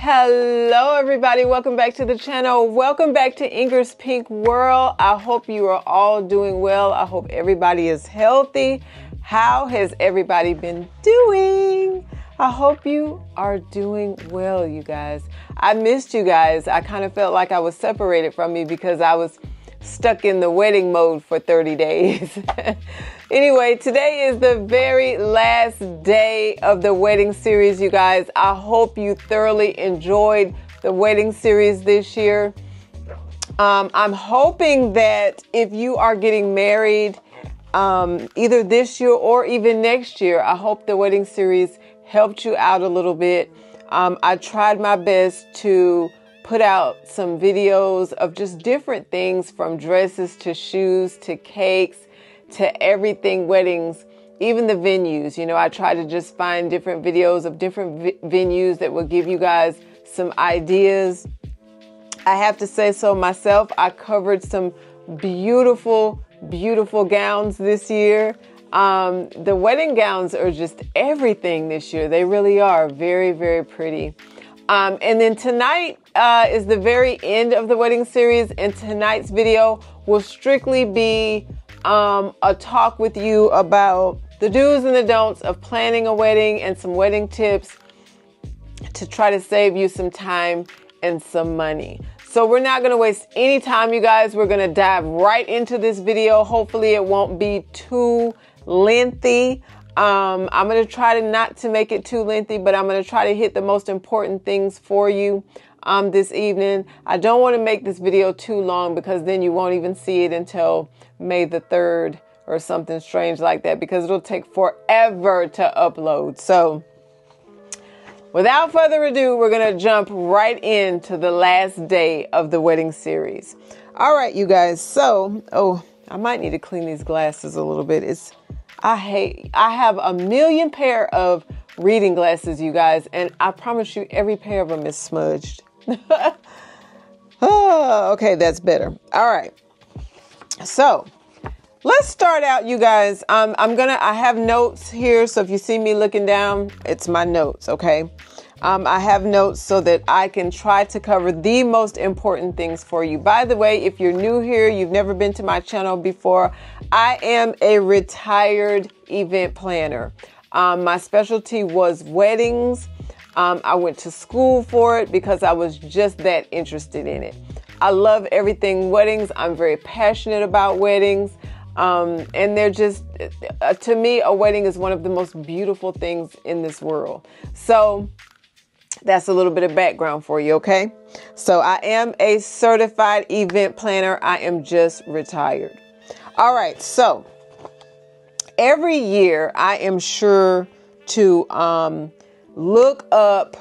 Hello everybody, welcome back to the channel. Welcome back to Inger's Pink World. I hope you are all doing well. I hope everybody is healthy. How has everybody been doing? I hope you are doing well, you guys. I missed you guys. I kind of felt like I was separated from you because I was stuck in the wedding mode for 30 days. Anyway, today is the very last day of the wedding series, you guys. I hope you thoroughly enjoyed the wedding series this year. I'm hoping that if you are getting married either this year or even next year, I hope the wedding series helped you out a little bit. I tried my best to put out some videos of just different things, from dresses to shoes to cakes to everything weddings, even the venues. You know, I try to just find different videos of different venues that will give you guys some ideas. I have to say so myself, I covered some beautiful, beautiful gowns this year. The wedding gowns are just everything this year. They really are very, very pretty. And then tonight is the very end of the wedding series, and tonight's video will strictly be a talk with you about the do's and the don'ts of planning a wedding and some wedding tips to try to save you some time and some money. So we're not going to waste any time, you guys. We're going to dive right into this video. Hopefully it won't be too lengthy. I'm going to try to not to make it too lengthy, but I'm going to try to hit the most important things for you this evening. I don't want to make this video too long because then you won't even see it until May the 3rd or something strange like that, because it'll take forever to upload. So without further ado, we're going to jump right into the last day of the wedding series. All right, you guys. So, I might need to clean these glasses a little bit. I have a million pair of reading glasses, you guys, and I promise you every pair of them is smudged. Oh, okay, that's better. All right. So let's start out, you guys. I have notes here. So if you see me looking down, it's my notes. Okay. I have notes so that I can try to cover the most important things for you. By the way, if you're new here, you've never been to my channel before, I am a retired event planner. My specialty was weddings. I went to school for it because I was just that interested in it. I love everything weddings. I'm very passionate about weddings. And they're just, to me, a wedding is one of the most beautiful things in this world. So that's a little bit of background for you, okay? So I am a certified event planner. I am just retired. All right, so every year I am sure to look up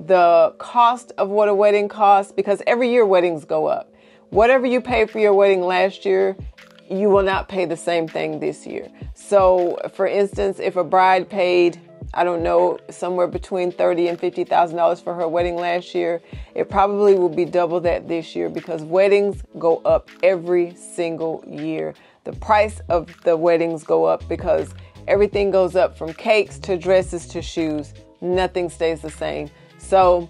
the cost of what a wedding costs, because every year weddings go up. Whatever you paid for your wedding last year, you will not pay the same thing this year. So for instance, if a bride paid, I don't know, somewhere between $30,000 and $50,000 for her wedding last year, it probably will be double that this year, because weddings go up every single year. The price of the weddings go up because everything goes up, from cakes to dresses to shoes. Nothing stays the same. So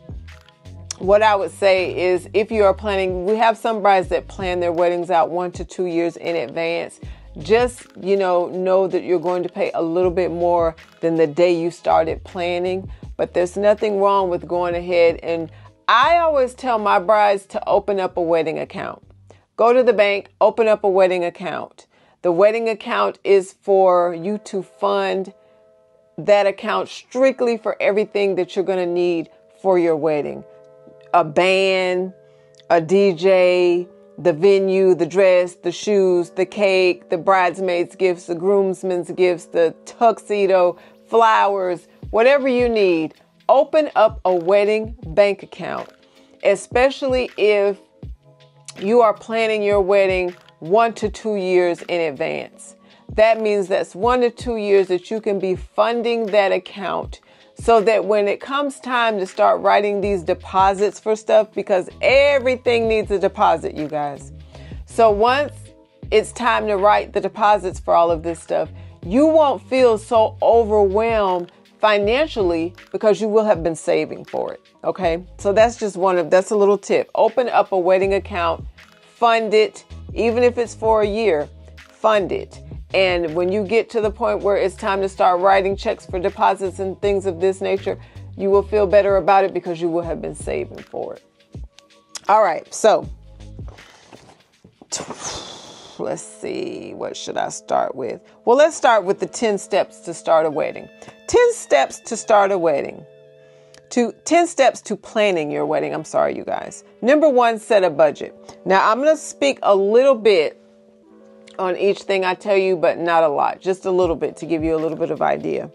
what I would say is, if you are planning, we have some brides that plan their weddings out 1 to 2 years in advance. Just, know that you're going to pay a little bit more than the day you started planning, but there's nothing wrong with going ahead. And I always tell my brides to open up a wedding account. Go to the bank, open up a wedding account. The wedding account is for you to fund that account strictly for everything that you're going to need for your wedding. A band, a DJ, the venue, the dress, the shoes, the cake, the bridesmaids' gifts, the groomsmen's gifts, the tuxedo, flowers, whatever you need. Open up a wedding bank account, especially if you are planning your wedding 1 to 2 years in advance. That means that's 1 to 2 years that you can be funding that account, so that when it comes time to start writing these deposits for stuff, because everything needs a deposit, you guys. So once it's time to write the deposits for all of this stuff, you won't feel so overwhelmed financially because you will have been saving for it. Okay. So that's just that's a little tip. Open up a wedding account, fund it, even if it's for a year, fund it. And when you get to the point where it's time to start writing checks for deposits and things of this nature, you will feel better about it because you will have been saving for it. All right. So let's see, what should I start with? Well, let's start with the 10 steps to start a wedding. 10 steps to start a wedding. 10 steps to planning your wedding. I'm sorry, you guys. Number 1, set a budget. Now, I'm going to speak a little bit on each thing I tell you, but not a lot, just a little bit to give you a little bit of idea.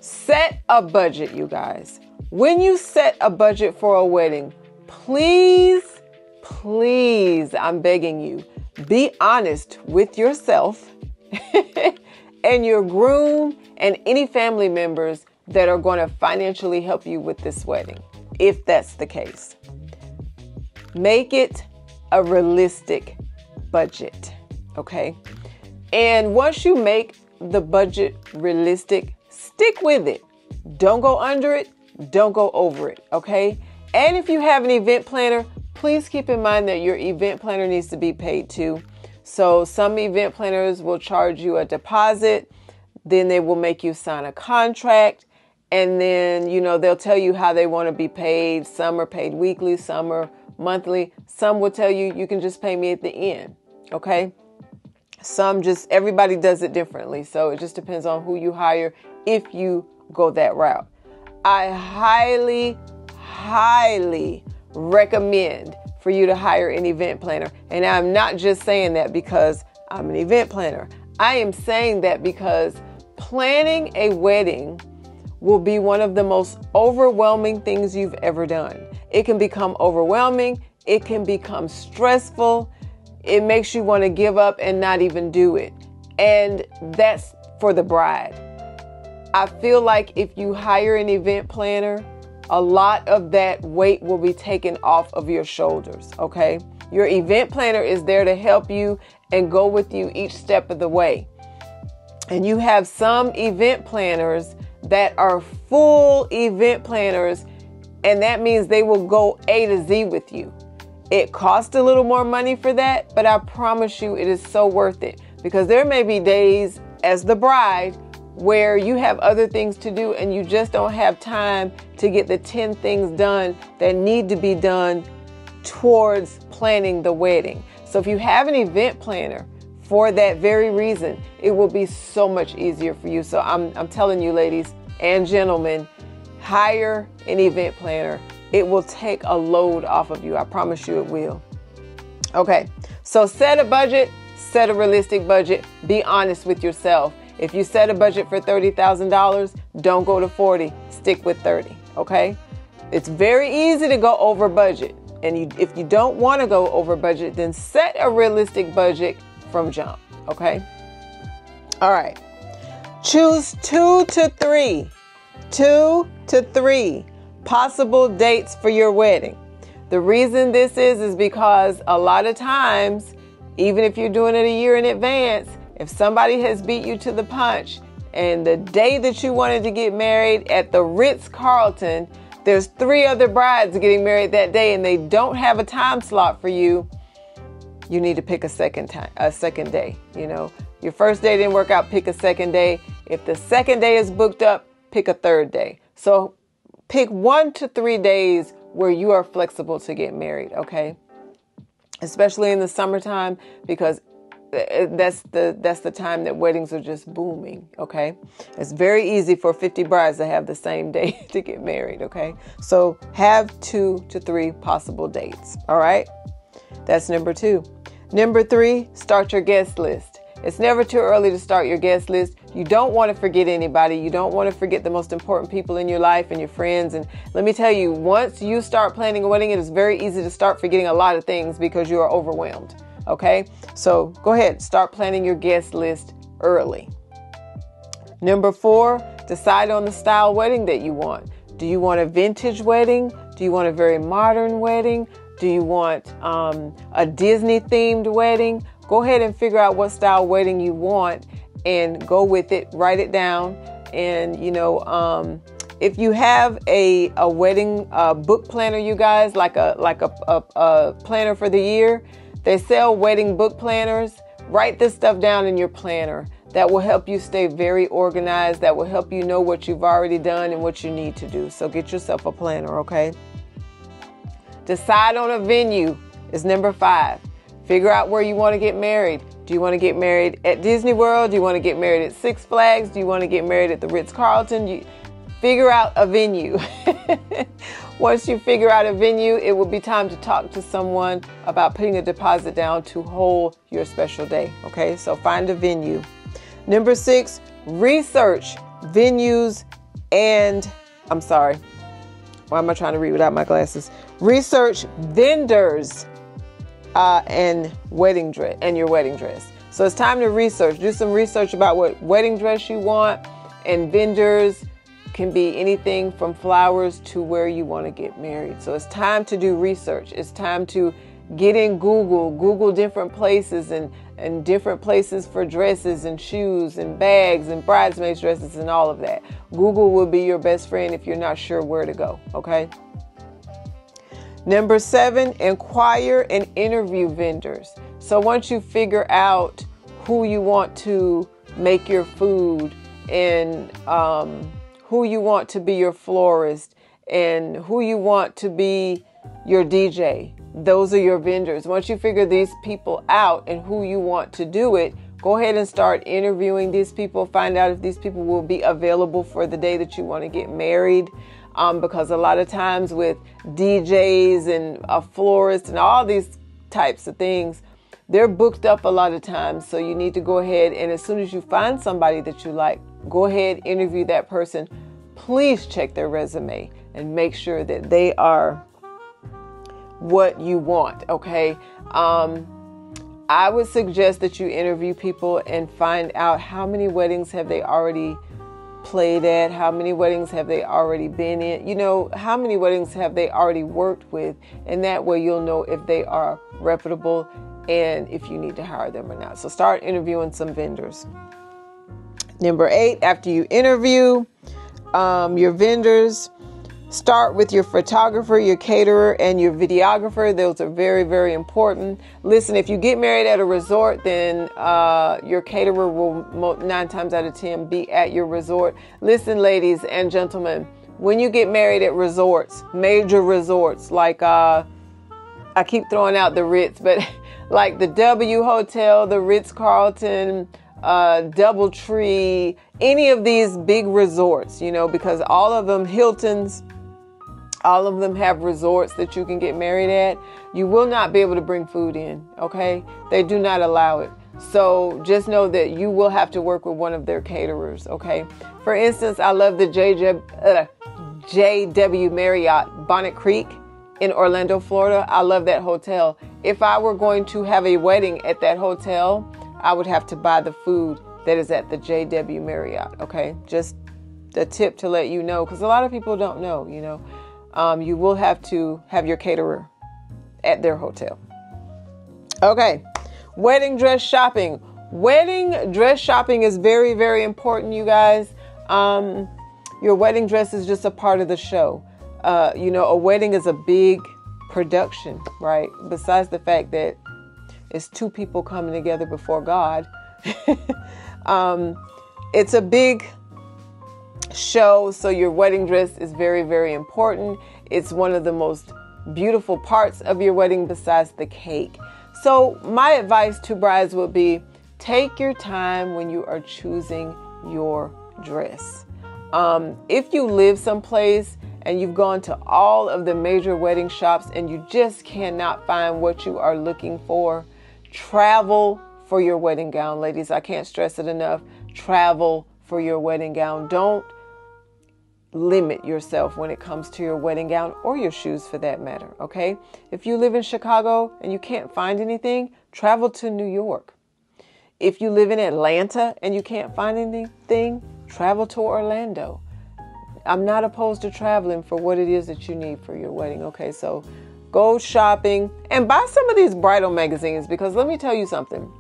Set a budget, you guys. When you set a budget for a wedding, please, I'm begging you, be honest with yourself and your groom and any family members that are going to financially help you with this wedding, if that's the case. Make it a realistic budget, okay? And once you make the budget realistic, stick with it. Don't go under it. Don't go over it, okay? And if you have an event planner, please keep in mind that your event planner needs to be paid too. So some event planners will charge you a deposit, then they will make you sign a contract, and then, they'll tell you how they want to be paid. Some are paid weekly, some are monthly. Some will tell you, you can just pay me at the end, okay? Everybody does it differently. So it just depends on who you hire if you go that route. I highly recommend for you to hire an event planner. And I'm not just saying that because I'm an event planner. I am saying that because planning a wedding will be one of the most overwhelming things you've ever done. It can become overwhelming. It can become stressful. It makes you want to give up and not even do it. And that's for the bride. I feel like if you hire an event planner, a lot of that weight will be taken off of your shoulders, okay? Your event planner is there to help you and go with you each step of the way. And you have some event planners that are full event planners, and that means they will go A to Z with you. It costs a little more money for that, but I promise you it is so worth it, because there may be days as the bride where you have other things to do and you just don't have time to get the 10 things done that need to be done towards planning the wedding. So if you have an event planner for that very reason, it will be so much easier for you. So I'm telling you, ladies and gentlemen, hire an event planner. It will take a load off of you. I promise you it will. Okay, so set a budget, set a realistic budget. Be honest with yourself. If you set a budget for $30,000, don't go to 40, stick with 30, okay? It's very easy to go over budget. And if you don't want to go over budget, then set a realistic budget from jump, okay? All right. Choose 2 to 3 possible dates for your wedding. The reason this is because a lot of times, even if you're doing it a year in advance, if somebody has beat you to the punch and the day that you wanted to get married at the Ritz-Carlton, there's 3 other brides getting married that day and they don't have a time slot for you, you need to pick a second day. Your first day didn't work out, pick a second day. If the second day is booked up, pick a third day. So pick 1 to 3 days where you are flexible to get married, okay? Especially in the summertime, because that's the time that weddings are just booming, okay? It's very easy for 50 brides to have the same day to get married, okay? So have 2 to 3 possible dates, all right? That's number 2. Number 3, start your guest list. It's never too early to start your guest list. You don't want to forget anybody. You don't want to forget the most important people in your life and your friends. And let me tell you, once you start planning a wedding, it is very easy to start forgetting a lot of things because you are overwhelmed. Okay, so go ahead, start planning your guest list early. Number 4, decide on the style wedding that you want. Do you want a vintage wedding? Do you want a very modern wedding? Do you want a Disney themed wedding? Go ahead and figure out what style wedding you want and go with it. Write it down. And, if you have a wedding book planner, you guys, like a planner for the year, they sell wedding book planners. Write this stuff down in your planner. That will help you stay very organized. That will help you know what you've already done and what you need to do. So get yourself a planner, okay? Decide on a venue is number 5. Figure out where you want to get married. Do you want to get married at Disney World? Do you want to get married at Six Flags? Do you want to get married at the Ritz-Carlton? Figure out a venue. Once you figure out a venue, it will be time to talk to someone about putting a deposit down to hold your special day. Okay, so find a venue. Number 6, research venues and, why am I trying to read without my glasses? Research vendors and your wedding dress. So it's time to research. Do some research about what wedding dress you want, and vendors can be anything from flowers to where you want to get married. So it's time to do research. It's time to get in Google different places and different places for dresses and shoes and bags and bridesmaids dresses and all of that. Google will be your best friend if you're not sure where to go, okay? Number 7, inquire and interview vendors. So once you figure out who you want to make your food and who you want to be your florist and who you want to be your DJ, those are your vendors. Once you figure these people out and who you want to do it, go ahead and start interviewing these people. Find out if these people will be available for the day that you want to get married. Because a lot of times with DJs and a florist and all these types of things, they're booked up a lot of times. So you need to go ahead, and as soon as you find somebody that you like, go ahead, interview that person. Please check their resume and make sure that they are what you want, okay? I would suggest that you interview people and find out how many weddings have they already played at, how many weddings have they already been in, how many weddings have they already worked with, and that way you'll know if they are reputable and if you need to hire them or not. So start interviewing some vendors. Number 8, after you interview your vendors, start with your photographer, your caterer, and your videographer. Those are very, very important. Listen, if you get married at a resort, then your caterer will 9 times out of 10 be at your resort. Listen, ladies and gentlemen, when you get married at resorts, major resorts, like I keep throwing out the Ritz, but like the W Hotel, the Ritz-Carlton, DoubleTree, any of these big resorts, because all of them, Hiltons, all of them have resorts that you can get married at. You will not be able to bring food in, okay? They do not allow it. So just know that you will have to work with one of their caterers, okay? For instance, I love the JW Marriott Bonnet Creek in Orlando, Florida. I love that hotel. If I were going to have a wedding at that hotel, I would have to buy the food that is at the JW Marriott, okay? Just a tip to let you know, because a lot of people don't know, you will have to have your caterer at their hotel. Okay, wedding dress shopping. Wedding dress shopping is very, very important, you guys. Your wedding dress is just a part of the show. A wedding is a big production, right? Besides the fact that it's 2 people coming together before God. It's a big show, so your wedding dress is very, very important. It's one of the most beautiful parts of your wedding besides the cake. So my advice to brides would be, take your time when you are choosing your dress. If you live someplace and you've gone to all of the major wedding shops and you just cannot find what you are looking for, travel for your wedding gown, ladies. I can't stress it enough. Travel for your wedding gown. Don't limit yourself when it comes to your wedding gown or your shoes for that matter, okay? If you live in Chicago and you can't find anything, travel to New York. If you live in Atlanta and you can't find anything, travel to Orlando. I'm not opposed to traveling for what it is that you need for your wedding, okay? So go shopping and buy some of these bridal magazines, because let me tell you something.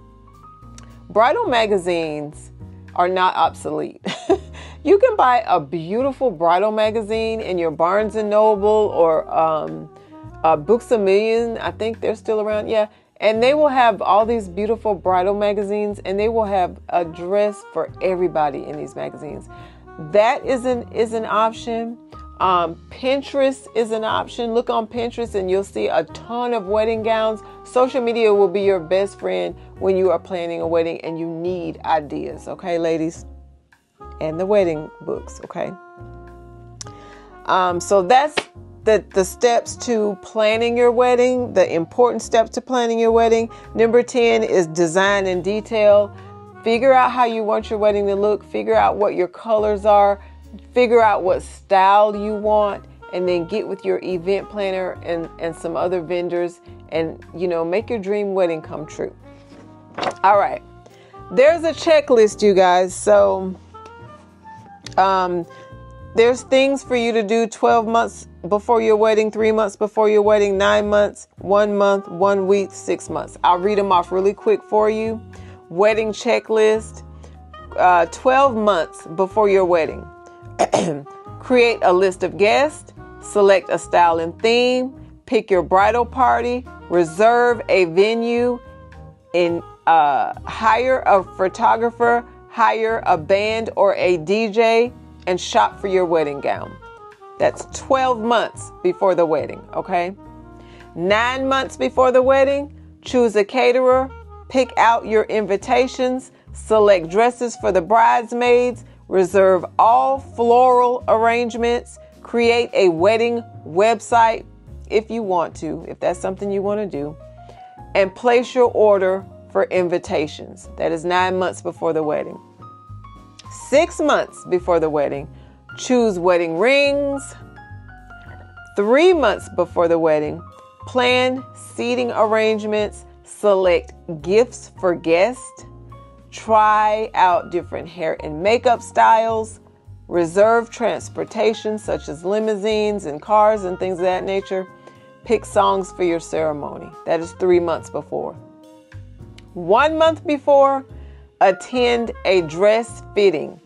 Bridal magazines are not obsolete. You can buy a beautiful bridal magazine in your Barnes and Noble or Books A Million. I think they're still around. Yeah. And they will have all these beautiful bridal magazines, and they will have a dress for everybody in these magazines. That is an option. Pinterest is an option. Look on Pinterest and you'll see a ton of wedding gowns. Social media will be your best friend when you are planning a wedding and you need ideas. Okay, ladies? And the wedding books. Okay. So that's the steps to planning your wedding, the important steps to planning your wedding. Number 10 is design and detail. Figure out how you want your wedding to look. Figure out what your colors are. Figure out what style you want, and then get with your event planner and some other vendors and, make your dream wedding come true. All right. There's a checklist, you guys. So, there's things for you to do 12 months before your wedding, 3 months before your wedding, 9 months, 1 month, 1 week, 6 months. I'll read them off really quick for you. Wedding checklist, 12 months before your wedding. Create a list of guests, select a style and theme, pick your bridal party, reserve a venue, hire a photographer, hire a band or a DJ, and shop for your wedding gown. That's 12 months before the wedding, okay? 9 months before the wedding, choose a caterer, pick out your invitations, select dresses for the bridesmaids, reserve all floral arrangements, create a wedding website if you want to, if that's something you want to do, and place your order for invitations. That is 9 months before the wedding. 6 months before the wedding, choose wedding rings. 3 months before the wedding, plan seating arrangements, select gifts for guests, try out different hair and makeup styles, reserve transportation such as limousines and cars and things of that nature, pick songs for your ceremony. That is 3 months before. 1 month before, attend a dress fitting.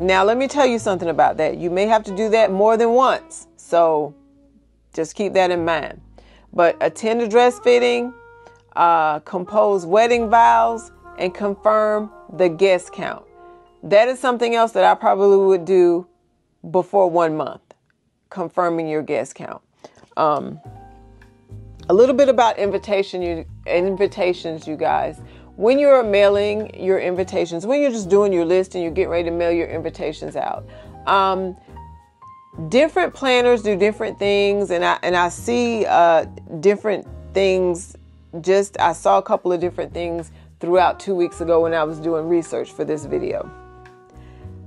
Now, let me tell you something about that. You may have to do that more than once, so just keep that in mind. But attend a dress fitting, compose wedding vows, and confirm the guest count. That is something else that I probably would do before 1 month, confirming your guest count. A little bit about invitations, you guys. When you're mailing your invitations, when you're just doing your list and you're getting ready to mail your invitations out, different planners do different things, and I see different things. I saw a couple of different things throughout 2 weeks ago when I was doing research for this video.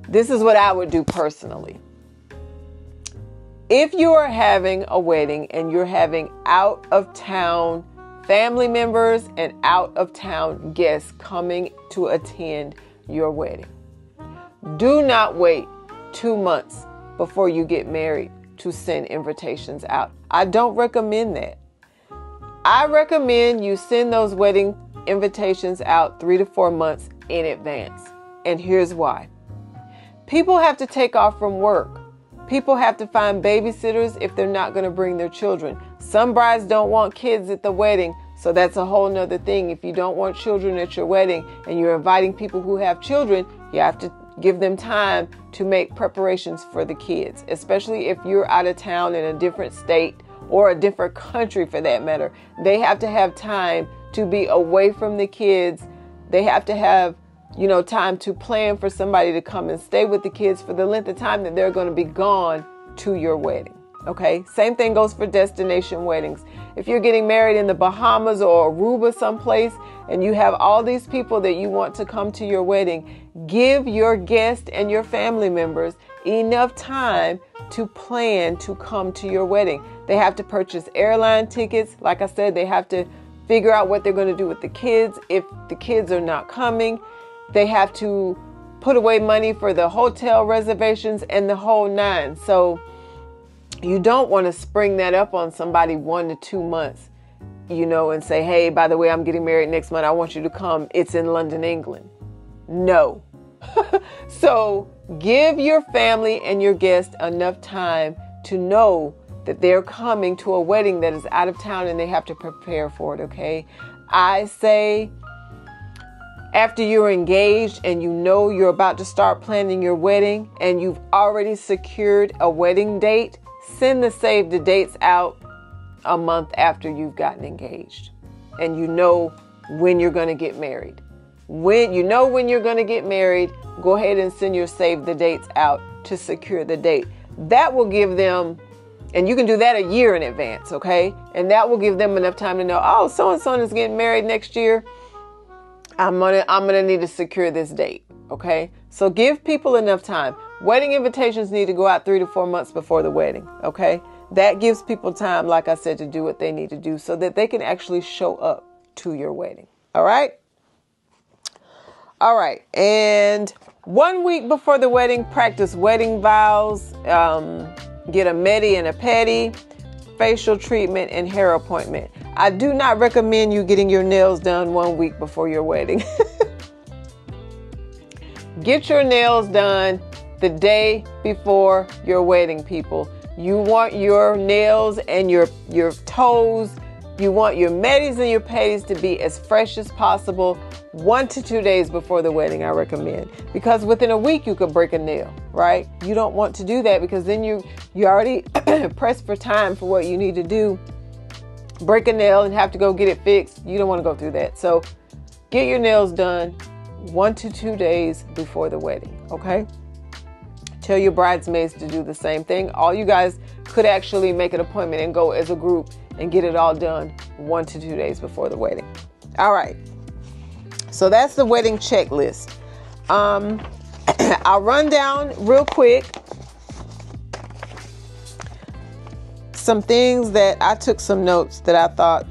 This is what I would do personally. If you are having a wedding and you're having out of town family members and out of town guests coming to attend your wedding, do not wait 2 months before you get married to send invitations out. I don't recommend that. I recommend you send those wedding invitations out 3 to 4 months in advance. And here's why. People have to take off from work. People have to find babysitters if they're not going to bring their children. Some brides don't want kids at the wedding, so that's a whole nother thing. If you don't want children at your wedding and you're inviting people who have children, you have to give them time to make preparations for the kids, especially if you're out of town in a different state or a different country for that matter. They have to have time to be away from the kids. They have to have, time to plan for somebody to come and stay with the kids for the length of time that they're going to be gone to your wedding. Okay. Same thing goes for destination weddings. If you're getting married in the Bahamas or Aruba someplace and you have all these people that you want to come to your wedding, give your guests and your family members enough time to plan to come to your wedding. They have to purchase airline tickets. Like I said, they have to figure out what they're going to do with the kids. If the kids are not coming, they have to put away money for the hotel reservations and the whole nine. So you don't want to spring that up on somebody 1 to 2 months, and say, hey, by the way, I'm getting married next month. I want you to come. It's in London, England. No. So Give your family and your guests enough time to know that they're coming to a wedding that is out of town and they have to prepare for it, okay? I say after you're engaged and you know you're about to start planning your wedding and you've already secured a wedding date, send the save the dates out a month after you've gotten engaged and you know when you're going to get married. When you know when you're going to get married, go ahead and send your save the dates out to secure the date. That will give them, and you can do that a year in advance, okay? And that will give them enough time to know, oh, so-and-so is getting married next year. I'm gonna need to secure this date, okay? So give people enough time. Wedding invitations need to go out 3 to 4 months before the wedding, okay? That gives people time, like I said, to do what they need to do so that they can actually show up to your wedding, all right? All right, and 1 week before the wedding, practice wedding vows, get a medi and a pedi, facial treatment, and hair appointment. I do not recommend you getting your nails done 1 week before your wedding. Get your nails done the day before your wedding, people. You want your nails and your toes, you want your medis and your pedis to be as fresh as possible 1 to 2 days before the wedding, I recommend. Because within a week, you could break a nail, right? You don't want to do that because then you already pressed for time for what you need to do. Break a nail and have to go get it fixed. You don't want to go through that. So get your nails done 1 to 2 days before the wedding, okay? Tell your bridesmaids to do the same thing. All you guys could actually make an appointment and go as a group and get it all done 1 to 2 days before the wedding. All right. So that's the wedding checklist. I'll run down real quick some things that I took some notes that I thought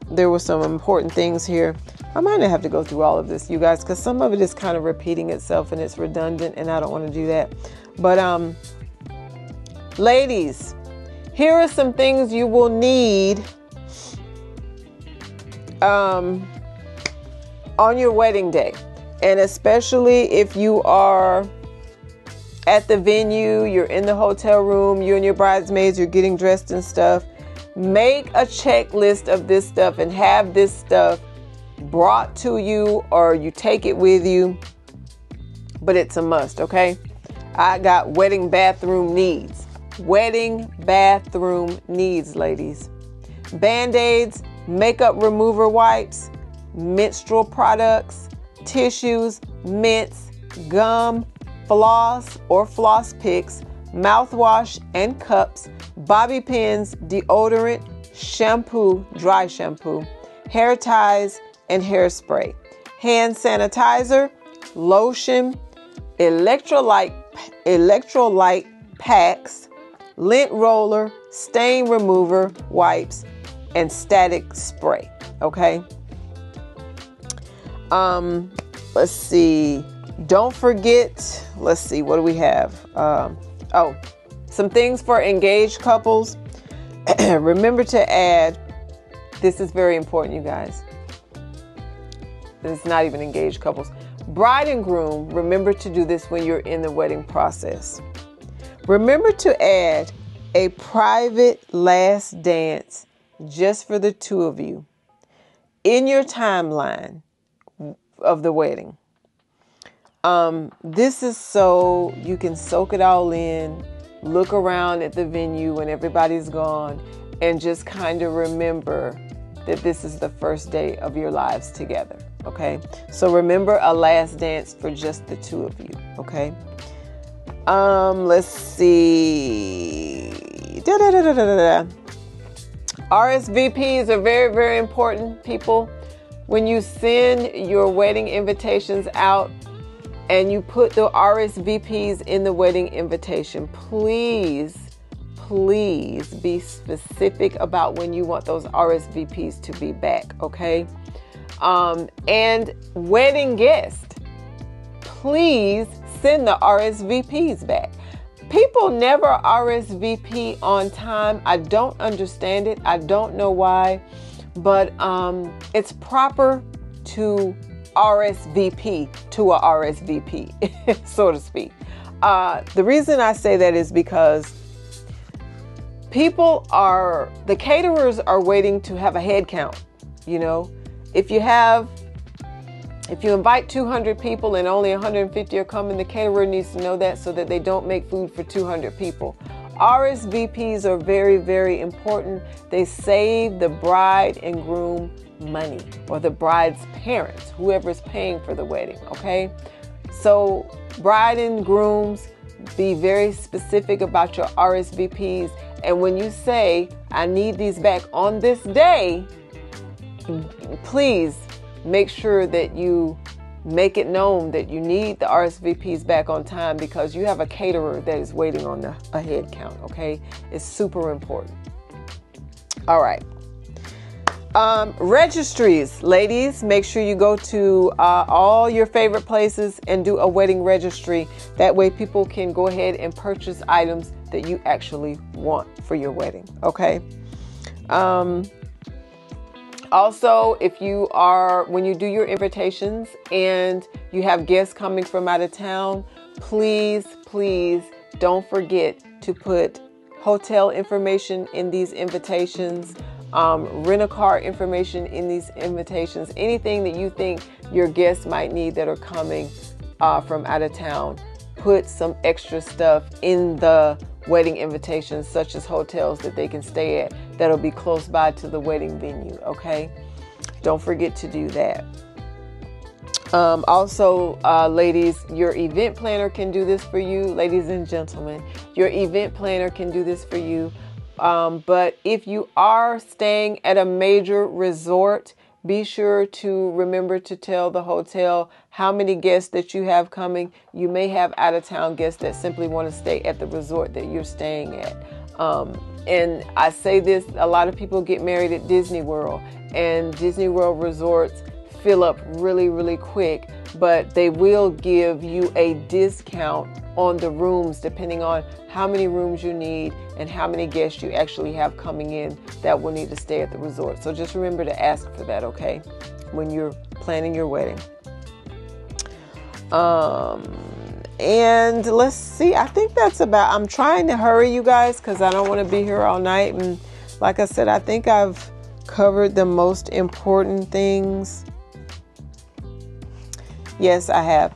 there were some important things here. I might not have to go through all of this, you guys, because some of it is kind of repeating itself and it's redundant and I don't want to do that. But ladies, here are some things you will need on your wedding day. And especially if you are at the venue, you're in the hotel room, you and your bridesmaids, you're getting dressed and stuff, make a checklist of this stuff and have this stuff brought to you or you take it with you, but it's a must, okay? I got wedding bathroom needs. Wedding bathroom needs, ladies. Band-aids, makeup remover wipes, menstrual products, tissues, mints, gum, floss or floss picks, mouthwash and cups, bobby pins, deodorant, shampoo, dry shampoo, hair ties and hairspray, hand sanitizer, lotion, electrolyte packs, lint roller, stain remover wipes, and static spray. Okay. Let's see. Don't forget. Let's see. What do we have? Some things for engaged couples. Remember to add. This is very important, you guys. It's not even engaged couples. Bride and groom. Remember to do this when you're in the wedding process. Remember to add a private last dance just for the two of you in your timeline of the wedding. This is so you can soak it all in, look around at the venue when everybody's gone, and just kind of remember that this is the first day of your lives together. Okay, so remember a last dance for just the two of you. Okay. Let's see. RSVPs are very, very important, people. When you send your wedding invitations out and you put the RSVPs in the wedding invitation, please be specific about when you want those RSVPs to be back, okay? And wedding guests, please send the RSVPs back. People never RSVP on time. I don't understand it. I don't know why, but it's proper to RSVP to a RSVP, so to speak. The reason I say that is because the caterers are waiting to have a head count. You know, if you invite 200 people and only 150 are coming, the caterer needs to know that so that they don't make food for 200 people. RSVPs are very, very important. They save the bride and groom money, or the bride's parents, whoever's paying for the wedding, okay? So bride and grooms, be very specific about your RSVPs. And when you say, I need these back on this day, please make sure that you make it known that you need the RSVPs back on time, because you have a caterer that is waiting on a head count, okay? It's super important. All right. Registries, ladies, make sure you go to all your favorite places and do a wedding registry. That way people can go ahead and purchase items that you actually want for your wedding, okay? Also, when you do your invitations and you have guests coming from out of town, please don't forget to put hotel information in these invitations, rent-a-car information in these invitations, anything that you think your guests might need that are coming from out of town. Put some extra stuff in the wedding invitations, such as hotels that they can stay at that'll be close by to the wedding venue, okay? Don't forget to do that. Also, ladies, your event planner can do this for you. Ladies and gentlemen, your event planner can do this for you. But if you are staying at a major resort, be sure to remember to tell the hotel how many guests that you have coming. You may have out-of-town guests that simply want to stay at the resort that you're staying at. And I say this, a lot of people get married at Disney World, and Disney World resorts fill up really, really quick, but they will give you a discount on the rooms depending on how many rooms you need and how many guests you actually have coming in that will need to stay at the resort. So just remember to ask for that, okay, when you're planning your wedding. And let's see, I think that's I'm trying to hurry, you guys, because I don't want to be here all night. And like I said, I think I've covered the most important things. Yes, I have.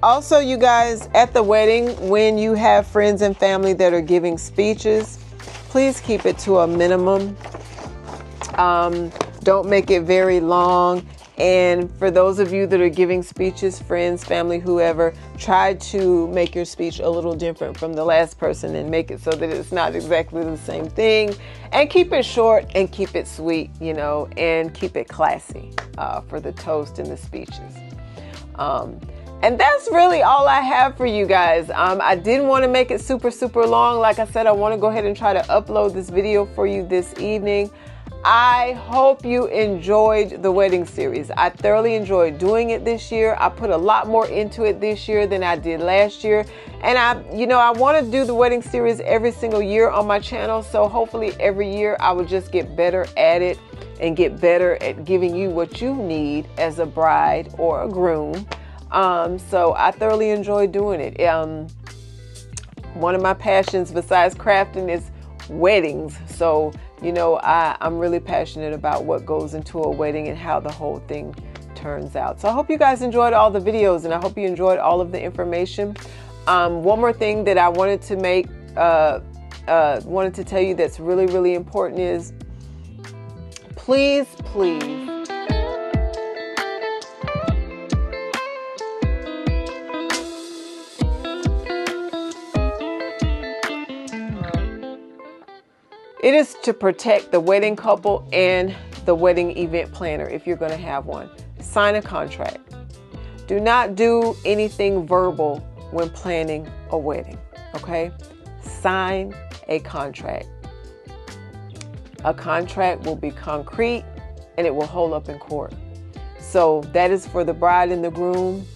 Also, you guys, at the wedding, when you have friends and family that are giving speeches, please keep it to a minimum. Don't make it very long. And for those of you that are giving speeches, friends, family, whoever, try to make your speech a little different from the last person and make it so that it's not exactly the same thing. And keep it short and keep it sweet, you know, and keep it classy for the toast and the speeches. And that's really all I have for you guys. I didn't want to make it super, super long. Like I said, I want to go ahead and try to upload this video for you this evening. I hope you enjoyed the wedding series. I thoroughly enjoyed doing it this year. I put a lot more into it this year than I did last year. And I want to do the wedding series every single year on my channel. So hopefully every year I will just get better at it and get better at giving you what you need as a bride or a groom. So I thoroughly enjoy doing it. One of my passions besides crafting is weddings. So, I'm really passionate about what goes into a wedding and how the whole thing turns out. So I hope you guys enjoyed all the videos, and I hope you enjoyed all of the information. One more thing that I wanted to tell you that's really, really important is please, it is to protect the wedding couple and the wedding event planner if you're going to have one. Sign a contract. Do not do anything verbal when planning a wedding, okay? Sign a contract. A contract will be concrete and it will hold up in court. So that is for the bride and the groom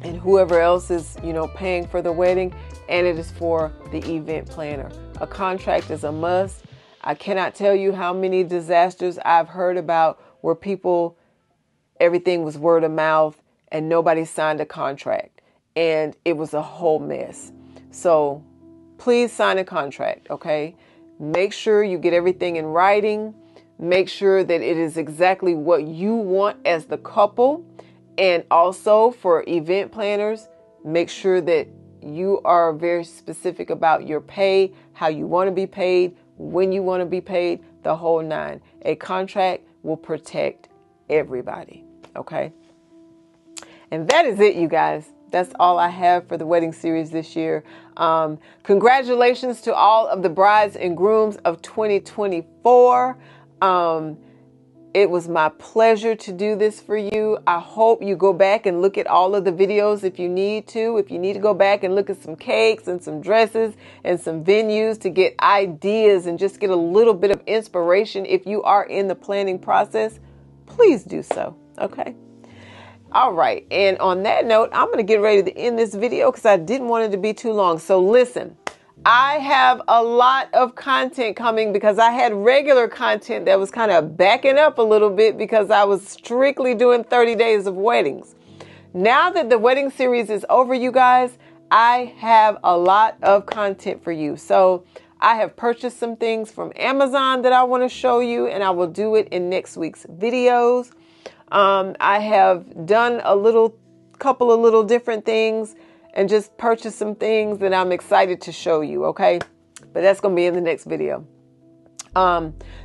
and whoever else is, paying for the wedding, and it is for the event planner. A contract is a must. I cannot tell you how many disasters I've heard about where people everything was word of mouth and nobody signed a contract. And it was a whole mess. So please sign a contract, okay? Make sure you get everything in writing. Make sure that it is exactly what you want as the couple. And also for event planners, make sure that you are very specific about your pay, how you want to be paid, when you want to be paid, the whole nine. A contract will protect everybody, okay? And that is it, you guys. That's all I have for the wedding series this year. Congratulations to all of the brides and grooms of 2024. It was my pleasure to do this for you. I hope you go back and look at all of the videos if you need to. If you need to go back and look at some cakes and some dresses and some venues to get ideas and just get a little bit of inspiration if you are in the planning process, please do so, okay? All right. And on that note, I'm going to get ready to end this video because I didn't want it to be too long. So listen, I have a lot of content coming because I had regular content that was kind of backing up a little bit because I was strictly doing 30 days of weddings. Now that the wedding series is over, you guys, I have a lot of content for you. So I have purchased some things from Amazon that I want to show you, and I will do it in next week's videos. I have done a couple of little different things and just purchased some things that I'm excited to show you. Okay. But that's going to be in the next video.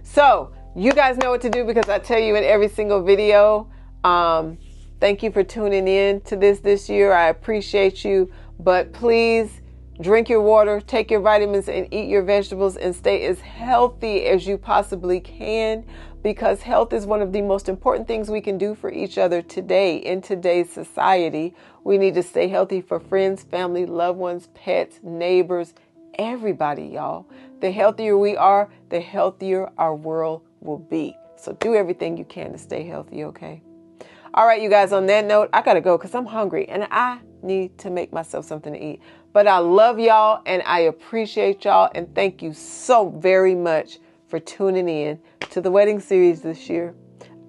So you guys know what to do because I tell you in every single video. Thank you for tuning in to this year. I appreciate you, but please drink your water, take your vitamins and eat your vegetables and stay as healthy as you possibly can. Because health is one of the most important things we can do for each other today in today's society. We need to stay healthy for friends, family, loved ones, pets, neighbors, everybody, y'all. The healthier we are, the healthier our world will be. So do everything you can to stay healthy, okay? All right, you guys, on that note, I got to go because I'm hungry and I need to make myself something to eat. But I love y'all and I appreciate y'all and thank you so very much for tuning in to the wedding series this year.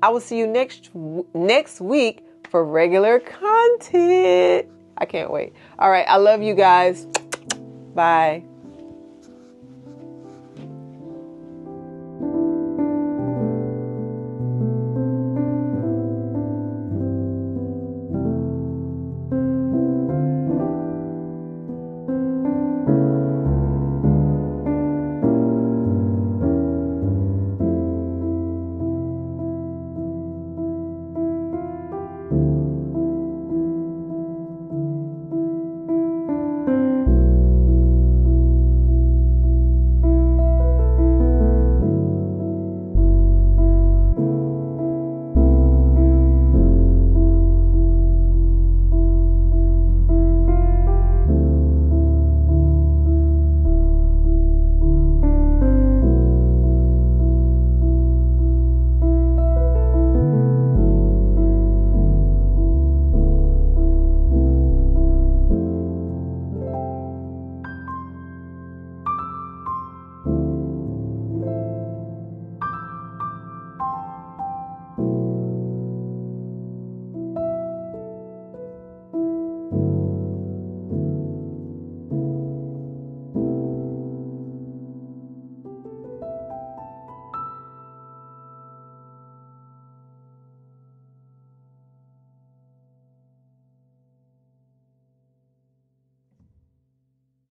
I will see you next week for regular content. I can't wait. All right. I love you guys. Bye.